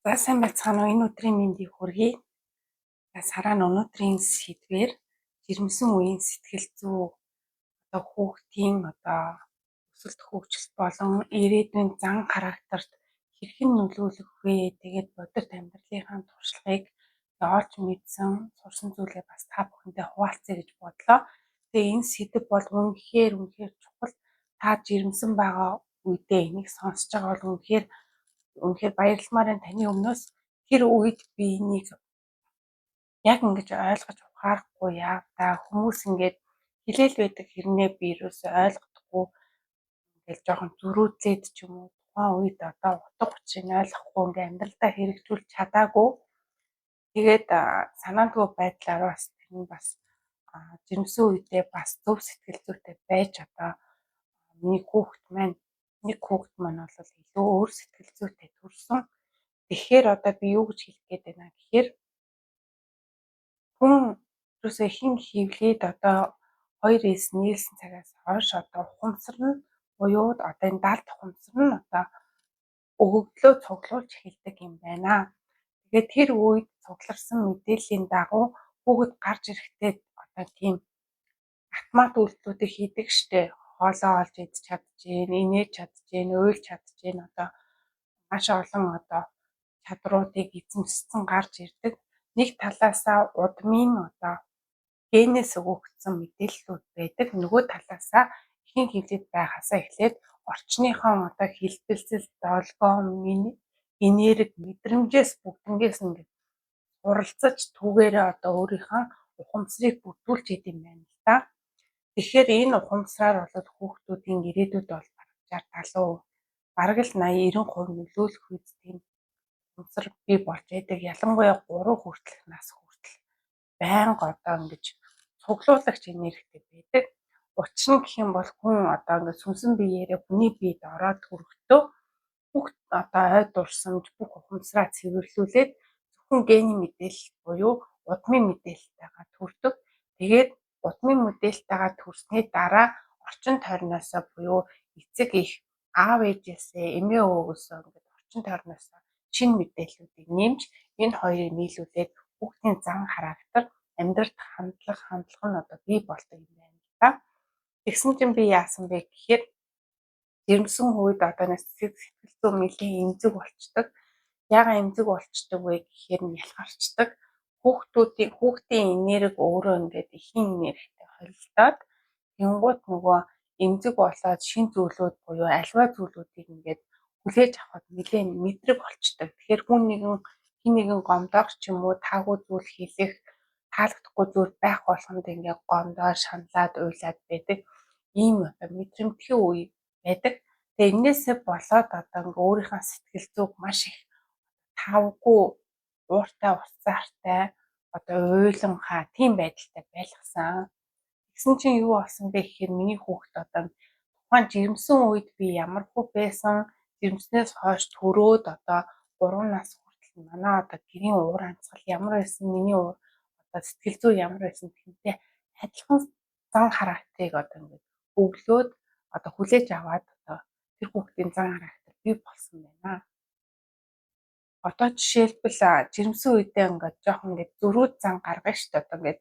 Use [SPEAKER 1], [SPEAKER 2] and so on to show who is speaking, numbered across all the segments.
[SPEAKER 1] За сайн байцгаана уу? Энэ өдрийн мэндийг хүргэе. Сараа нь өнөөдрийн сэдвээр жирэмсэн үеийн сэтгэл зүй хүүхдийн өсөлт хөгжилт болон ирээдүйн зан характерт хэрхэн нөлөөлөх вэ? Тэгээд бодит амьдралынхаа туршлагыг олж мэдсэн сурсан зүйлээ бас та бүхэндээ хуваалцъя гэж бодлоо. Тэгээ энэ сэдв бол үнэхээр чухал. Та жирэмсэн байгаа үедээ энийг сонсож байгаа бол үнэхээр баярлмаар таны өмнөөс тэр үед би энийг яг ингэж ойлгож ухаарахгүй яавда хүмүүс ингэж хэлээл байдаг хэрнээ би юусоо ойлгохгүй ингээл жоохон зөрүүдлээд ч юм уу тухайн үед утга учирыг ойлгохгүй ингээ амьдралдаа хэрэгжүүлж чадаагүй. Тэгээд санаандгүй байдлаар бас тэр нь бас жирэмсэн үедээ бас зөв сэтгэл зүйтэй байж нэг хүүхэд маань бол илүү өөр сэтгэл зүйтэй төрсөн. Тэгэхээр би юу гэж хэлэх гээд байна гэхээр хүн ерөөсөө ихэнх хөвлөд 2-9 нийлсэн цагаас хойш ухамсар нь буюу энэ далд ухамсар нь өгөгдлөө цуглуулж эхэлдэг юм байна. Тэгээд тэр үед цугларсан мэдээллийн дагуу хүүхэд гарч ирэхдээ тийм автомат үйлдэлүүдийг хийдэг штэ. Хоолоо олж идэж чадчихээн, инээж чадчихээн, уйлж чадчихээн маш олон чадруудыг эзэмшсэн гарч ирдэг. Нэг талаасаа удмын генээс өгөгдсөн мэдээллүүд байдаг. Нөгөө талаасаа ихэнх хөвлөд байхасаа эхлээд орчныхон хэлбэлцэл, долгион, энерги, мэдрэмжээс бүгднгээс ингээд уралцаж түүгээрээ өөрийнхөө ухамсарыг бүтүүлж идэм байна л да. Тэгэхээр энэ ухамсараар бол хүүхдүүдийн ирээдүйд бол бараг 60-70%, бараг л 80-90% нөлөөлөх үед тийм ухамсар бий болж байдаг. Ялангуяа 3 хүртэлх нас хүртэл байнга ингэж цуглуулагч энергитэй байдаг. Учир нь гэх юм бол хүн ингээд сүнсэн биеэрээ хүний биед ороод хүрэхдээ бүх ой дурсамж, бүх ухамсараа цэвэрлүүлээд зөвхөн гений мэдээлэл буюу удмын мэдээлэлтэйгээ төрдөг. Тэгээд удмын мэдээлэлтэйгээ төрсний дараа орчин тойрноосоо буюу эцэг их аав ээжээсээ эмээ өвгөөсөө ингээд орчин тойрноосоо шинэ мэдээллүүдийг нэмж энэ хоёрыг нийлүүлээд хүүхдийн зан характер, амьдралд хандлага нь бий болдог юм байна л да. Тэгсэн чинь би яасан бэ гэхээр жирэмсэн үед сэтгэл зүй нэлийн эмзэг болчдөг. Яагаад эмзэг болчдөг вэ гэхээр ялгарчдаг. Хүүхдийн энерги өөрөө ингээд ихэн энергитэй холилдоод тэнгуут нөгөө эмзэг болоод шин зүйлүүд буюу альва зүйлүүдийг ингээд хүлээж авахд нэлээд мэдрэг болчдөг. Тэгэхээр хин нэгэн гомдоох ч юм уу таагүй зүйл хийх, таалагдахгүй зүйл байх болгонд ингээд гомдоо, шаналаад, уйлаад байдаг. Ийм мэдрэмтгий үе байдаг. Тэгээ энээсээ болоод ингээд өөрийнхөө сэтгэл зүйг маш их тавгүй, ууртай, уцаартай, уйланхаа тийм байдалтай байлгасан. Тэгсэн чинь юу болсон бэ гэхээр миний хүүхэд тухайн жирэмсэн үед би ямархуу байсан, жирэмснээс хойш төрөөд 3 нас хүртэл манай гэрийн уур амьсгал ямар байсан, миний сэтгэл зүй ямар байсан гэмтээ адилхан зан характерыг ингээд өглөөд хүлээж аваад тэр хүүхдийн зан характер бий болсон байна. Жишээлбэл жирэмсэн үедээ ингээд жоохон ингээд зөрүүд зан гаргана шүү дээ. Ингээд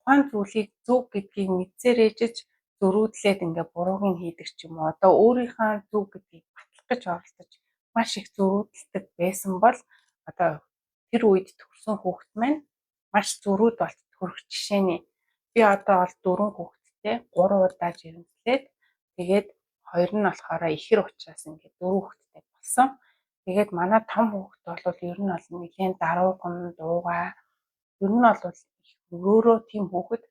[SPEAKER 1] тухайн зүйлийг зөв гэдгийг мэдсээр ээжж зөрүүдлээд ингээд бурууг нь хийдэг ч юм уу. Өөрийнхөө зөв гэдгийг батлах гэж оролдож маш их зөрүүдэлдэг байсан бол тэр үед төрсэн хүүхэд маань маш зөрүүд болж төрөх жишээний. Би бол 4 хүүхэдтэй 3 удаа жирэмслээд тэгээд 2 нь болохоор ихэр учраас ингээд 4 хүүхэдтэй болсон. Тэгээд манай том хүүхэд бол ер нь бол нэгэн дарууган, дуугай. Ер нь бол өөрөө тийм хүүхэд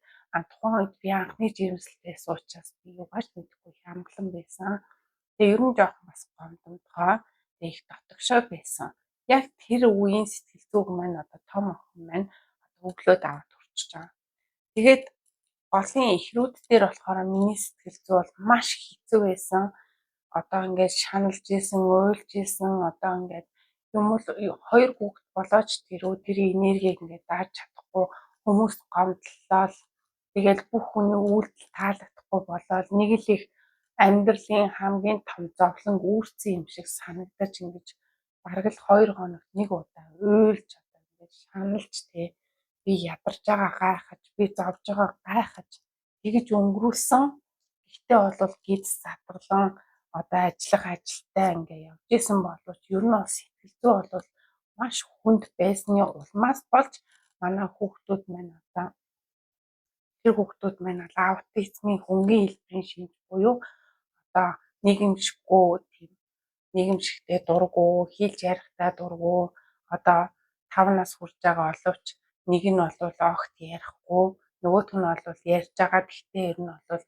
[SPEAKER 1] тухайн үед би анхны жирэмслэлээс учраас би юугаач мэдэхгүй хямглан байсан. Тэгээ ер нь жоохон бас гомдомтгой, их дотгошоо байсан. Яг тэр үеийн сэтгэл зүйг маань том охин маань өглөөд аваад төрчихөж байгаа. Тэгээд голын эхрүүд дээр болохоор миний сэтгэл зүй бол маш хэцүү байсан. Ингээд шаналж исэн, уйлж исэн, ингээд юм бол 2 хүүхэд болооч тэр энергийг ингээд дааж чадахгүй хүмүүс гомдлол тэгэл бүх хүний үйлдэл таалагдахгүй болоод нэг л их амьдралын хамгийн том зовлон үүссэн юм шиг санагдаж ингэж бараг л 2 хоногт нэг удаа уйлж одоо ингээд шаналж би ядарч байгаа гайхаж, би зовж байгаа гайхаж тэгж өнгөрүүлсэн. Гэхдээ бол гидс задгалан одоо ажиллах ажилдаа ингээ явж исэн боловч ер нь бол сэтгэл зүй бол маш хүнд байсны улмаас болж манай хүүхдүүд маань одоо тэр хүүхдүүд маань бол аутизмын хөнгөн хэлбэрийн шинж буюу одоо нийгэмшихгүй тийм нийгэмшигтэй дургу, хэлж ярихдаа дургу одоо 5 нас хүрч байгаа боловч нэг нь бол огт ярихгүй, нөгөөх нь бол ярьж байгаа. Гэхдээ ер нь бол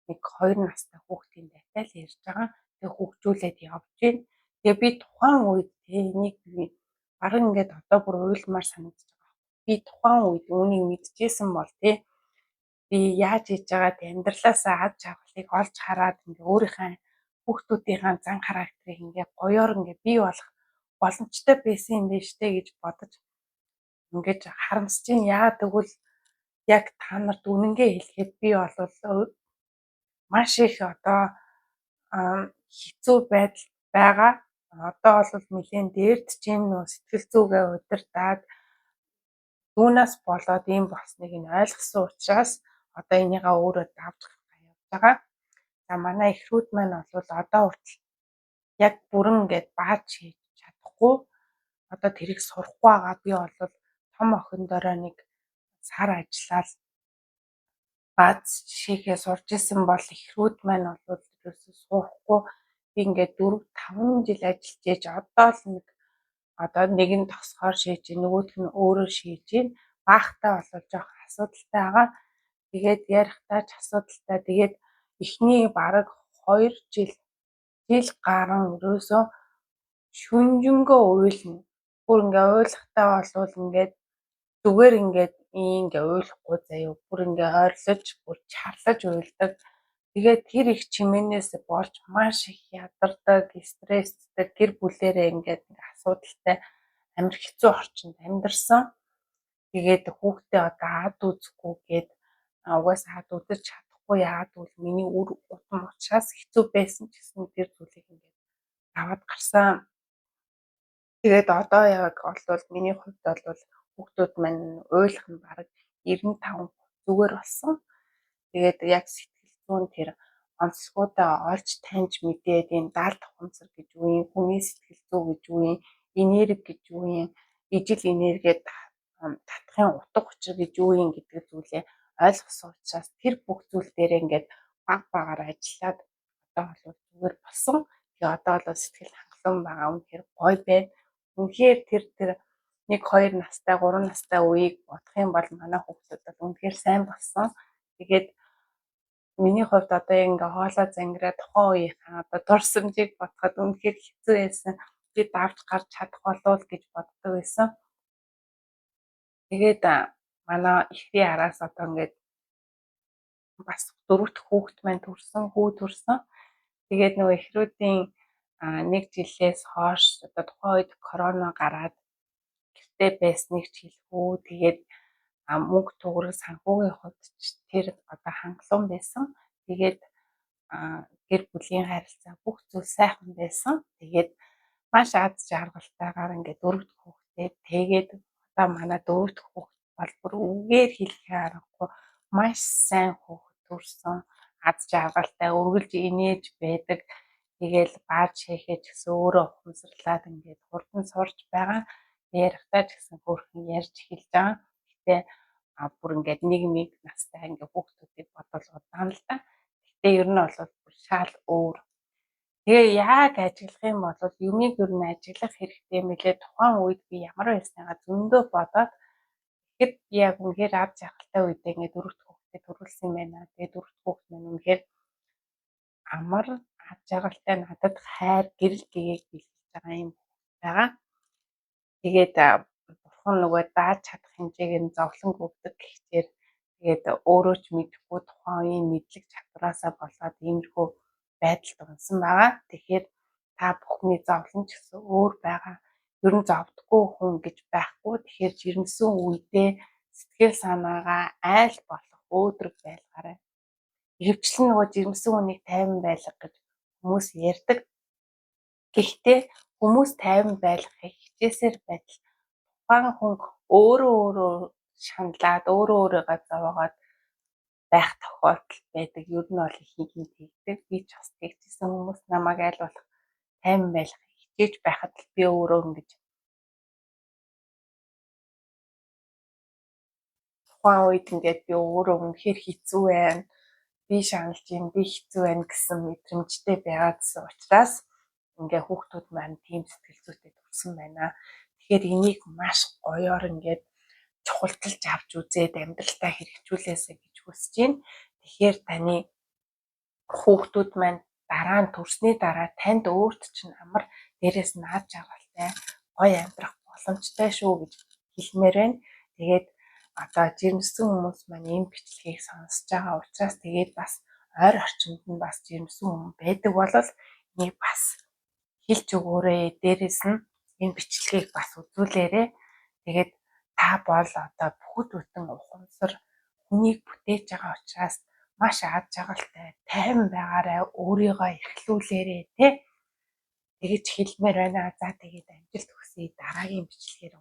[SPEAKER 1] нэг 2 настай хүүхдийн дайтай л ярьж байгаа. Тэгээ хөгжүүлээд явж байна. Тэгээ би тухайн үед энийг баран ингээд одоо бүр уйлмаар санагдаж байгаа. Би тухайн үед үүнийг мэдчихсэн бол би яаж хийж байгааг амьдралаасаа аз жаргалыг олж хараад ингээ өөрийнхөө хүүхдүүдийнхээ зан характерыг ингээ гоёор ингээ бий болох боломжтой байсан юм биш үү гэж бодож ингэж харамсаж байна. Яагаад гэвэл яг та нарт үнэнгээ хэлэхэд би бол маш их одоо хэцүү байдал байгаа. Одоо бол нэлээд дээрдэж нөө сэтгэл зүгээ удирдаад түүнээс болоод ийм болсныг нь ойлгосон учраас одоо энийгээ өөрөө давж гарах явж байгаа. За манай эхрүүд маань бол одоо хүртэл яг бүрэн ингээд бааж хийж чадахгүй. Одоо тэрийг сурахгүй байгаа. Би бол том охиндороо нэг сар ажиллаад бааз жишээгээ сурж исэн бол эхрүүд маань бол ерөөсөө сурахгүй. Би ингээд 4-5 жил ажиллаж ээж одоо л нэг нь тосгоор шийж, нөгөөх нь өөрөө шийж гин. Баахтай бол жоох асуудалтай байгаа. Тэгээд ярихтаа ч асуудалтай. Тэгээд эхний бараг 2 жил гарan ерөөсөө шүнжэнгөө уйлна. Бүр ингээ уйлахтаа бол ингээд зүгээр ингээд ингээ уйлахгүй заяа. Бүр ингээ ойрлож, бүр чарлаж уйлдаг. Тэгээд тэр их чимээнээс болж маш их ядардаг, стресстэй, гэр бүлээрээ ингээд асуудалтай амар хэцүү орчинд амьдарсан. Тэгээд хүүхдээ одоо ад үзэхгүй гээд угаасаа ад үзэж чадахгүй. Яагаад гэвэл миний үр удам учраас хэцүү байсан ч гэсэн тэр зүйлийг ингээд аваад гарсан. Тэгээд одоо яг бол миний хувьд бол хүүхдүүд маань уйлах нь бараг 95% зүгээр болсон. Тэгээд яг сэтгэл зүйн тэр онцлогуудаа олж таньж мэдээд энэ даалт ухамсар гэж юу юм, хүний сэтгэл зүй гэж юу юм, энерги гэж юу юм, ижил энерги татахын утга учир гэж юу юм гэдэг зүйлээ ойлгосон учраас тэр бүх зүйл дээр ингээд баг багаар ажиллаад одоо бол зүгээр болсон. Тэгээ одоо бол сэтгэл хангалуун байгаа. Үнэхээр гоё байна. Үнэхээр тэр 1-2 настай, 3 настай үеийг бодох юм бол манай хүүхдүүд бол үнэхээр сайн болсон. Тэгээд миний хувьд одоо яг ингээ хоолой зангираа тухайн үеийнхээ одоо дурсамжийг бодоход үнэхээр хэцүү байсан. Би давж гарч чадах болов гэж боддог байсан. Тэгээд манай эхний араас одоо ингээд бас 4 дахь хүүхэд маань хүү төрсөн. Тэгээд нөгөө эхрүүдийн 1 жилээс хойш одоо тухайн үед корона гараад гэртээ байсныг ч хэлэхгүй. Тэгээд мөнгө төгрөг санхүүгийн хувьд ч тэр одоо хангалуун байсан. Тэгээд гэр бүлийн харилцаа бүх зүйл сайхан байсан. Тэгээд маш аз жаргалтайгаар ингээд 4 дахь хүүхдээ тэгээд одоо манай 4 дахь хүүхэд бол бүр үгээр хэлэхээ аргагүй маш сайн хүүхэд төрсөн. Аз жаргалтай өргөлж инээж байдаг. Тэгээл бааж хийхээ ч гэсэн өөрөө ухамсарлаад ингээд хурдан сурж байгаа. Ярихтаа ч гэсэн хөөрхөн ярьж эхэлж байгаа. Гэтэ бүр ингээд нэг настай ингээд хүүхдүүдийг бодвол удаан л да. Гэтэ ер нь бол бүр шал өөр. Тэгээ яг ажиглах юм бол юмыг ер нь ажиглах хэрэгтэй мэлээ. Тухайн үед би ямар байснаа зөндөө бодоод тэгэхэд би яг үнэхээр аз жаргалтай үедээ ингээд 4 дахь хүүхдээ төрүүлсэн юм байна. Тэгээ 4 дахь хүүхэд маань үнэхээр амар аз жаргалтай надад хайр гэрэл гэгээг бэлдэж байгаа юм байгаа. Тэгээд бурхан нөгөө дааж чадах хэмжээг нь зовлон өгдөг гэхтэр тэгээд өөрөө ч мэдэхгүй тухайн үеийн мэдлэг чадвараасаа болоод иймэрхүү байдалд унсан байгаа. Тэгэхээр та бүхний зовлон ч гэсэн өөр байгаа. Ер нь зовдггүй хүн гэж байхгүй. Тэгэхээр жирэмсэн үедээ сэтгэл санаагаа айл болох өөдрөг байлгаарай. Ихэвчлэн нөгөө жирэмсэн хүнийг тайван байлга гэж хүмүүс ярьдаг. Гэхдээ Хүмүүс тайван байлгахыг хичээсээр байтал тухайн хүн өөрөө шаналаад өөрийгөө зовоогоод байх тохиолдол байдаг. Ер нь бол ихэнх нь тэгдэг. Би ч бас тэгжсэн. Хүмүүс намайг аль болох тайван байлгахыг хичээж байхад л би өөрөө ингэж тухайн үед ингээд би өөрөө үнэхээр хэцүү байна. Би шаналж байна, би хэцүү байна гэсэн мэдрэмжтэй байгаадсан учраас ингээ хүүхдүүд маань тийм сэтгэл зүйтэй төрсэн байна. Тэгэхээр энийг маш гоёор ингээд чухалчилж авч үзээд амьдралтаа хэрэгжүүлээсэй гэж хүсэж байна. Тэгэхээр таны хүүхдүүд маань дараа нь төрсний дараа танд өөрт чинь амар дээрээс нь аз жаргалтай гоё амьдрах боломжтой шүү гэж хэлмээр байна. Тэгээд одоо жирэмсэн хүмүүс маань энэ бичлэгийг сонсож байгаа учраас тэгээд бас ойр орчинд нь бас жирэмсэн хүн байдаг болол энийг бас хэлж өгөөрэй. Дээрээс нь энэ бичлэгийг бас үзүүлээрэй. Тэгээд та бол одоо бүхэл бүтэн ухамсар хүнийг бүтээж байгаа учраас маш аз жаргалтай, тайван байгаарай, өөрийгөө эрхлүүлээрэй, тэ. Тэгэж хэлмээр байна. За тэгээд амжилт хүсье. Дараагийн бичлэгээр